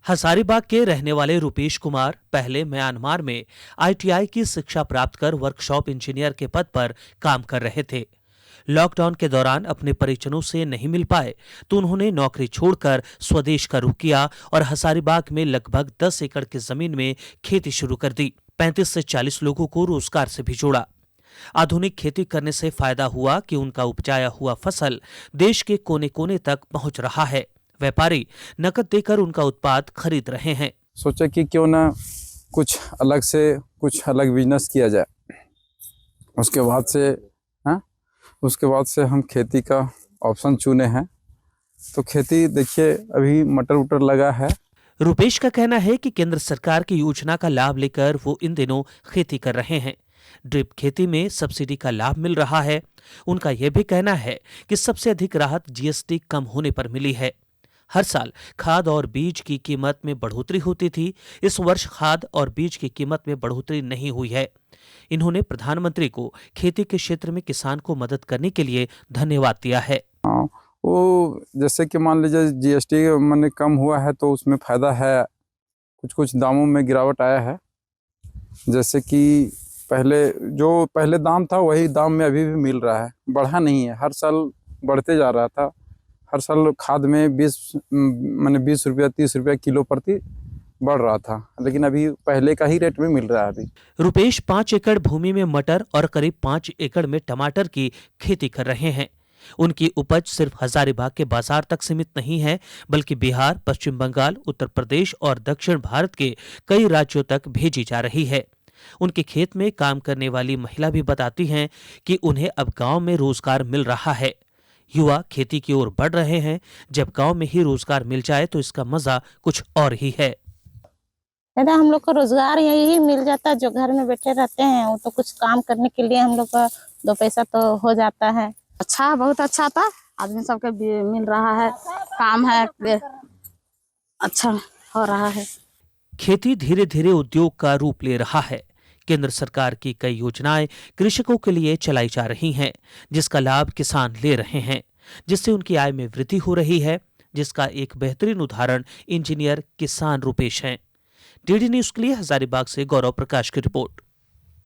हजारीबाग के रहने वाले रुपेश कुमार पहले म्यांमार में आईटीआई की शिक्षा प्राप्त कर वर्कशॉप इंजीनियर के पद पर काम कर रहे थे। लॉकडाउन के दौरान अपने परिजनों से नहीं मिल पाए तो उन्होंने नौकरी छोड़कर स्वदेश का रुख किया और हजारीबाग में लगभग 10 एकड़ की जमीन में खेती शुरू कर दी। 35 से 40 लोगों को रोजगार से भी जोड़ा। आधुनिक खेती करने से फायदा हुआ कि उनका उपजाया हुआ फसल देश के कोने कोने तक पहुंच रहा है। व्यापारी नकद देकर उनका उत्पाद खरीद रहे हैं। सोचा कि क्यों ना कुछ अलग बिजनेस किया जाए। उसके बाद से हम खेती का ऑप्शन चुने हैं। तो खेती देखिए, अभी मटर उटर लगा है। रुपेश का कहना है कि केंद्र सरकार की योजना का लाभ लेकर वो इन दिनों खेती कर रहे हैं। ड्रिप खेती में सब्सिडी का लाभ मिल रहा है। उनका यह भी कहना है कि सबसे अधिक राहत जीएसटी कम होने पर मिली है। हर साल खाद और बीज की कीमत में बढ़ोतरी होती थी। इस वर्ष खाद और बीज की कीमत में बढ़ोतरी नहीं हुई है। इन्होंने प्रधानमंत्री को खेती के क्षेत्र में किसान को मदद करने के लिए धन्यवाद दिया है। वो जैसे कि मान लीजिए जीएसटी मैंने कम हुआ है तो उसमें फायदा है। कुछ दामों में गिरावट आया है। जैसे कि पहले दाम था वही दाम में अभी भी मिल रहा है, बढ़ा नहीं है। हर साल बढ़ते जा रहा था। हर साल खाद में 20 रुपया 30 रुपया किलो प्रति बढ़ रहा था, लेकिन अभी पहले का ही रेट में मिल रहा है। अभी रुपेश 5 एकड़ भूमि में मटर और करीब 5 एकड़ में टमाटर की खेती कर रहे हैं। उनकी उपज सिर्फ हजारीबाग के बाजार तक सीमित नहीं है, बल्कि बिहार, पश्चिम बंगाल, उत्तर प्रदेश और दक्षिण भारत के कई राज्यों तक भेजी जा रही है। उनके खेत में काम करने वाली महिला भी बताती हैं कि उन्हें अब गांव में रोजगार मिल रहा है। युवा खेती की ओर बढ़ रहे हैं। जब गांव में ही रोजगार मिल जाए तो इसका मजा कुछ और ही है। दादा, हम लोग को रोजगार यही मिल जाता है। जो घर में बैठे रहते हैं वो तो कुछ काम करने के लिए हम लोग का 2 पैसा तो हो जाता है। अच्छा, बहुत अच्छा था। आदमी सबके मिल रहा है, काम है, अच्छा हो रहा है। खेती धीरे धीरे उद्योग का रूप ले रहा है। केंद्र सरकार की कई योजनाएं कृषकों के लिए चलाई जा रही हैं, जिसका लाभ किसान ले रहे हैं, जिससे उनकी आय में वृद्धि हो रही है, जिसका एक बेहतरीन उदाहरण इंजीनियर किसान रुपेश हैं। डीडी न्यूज के लिए हजारीबाग से गौरव प्रकाश की रिपोर्ट।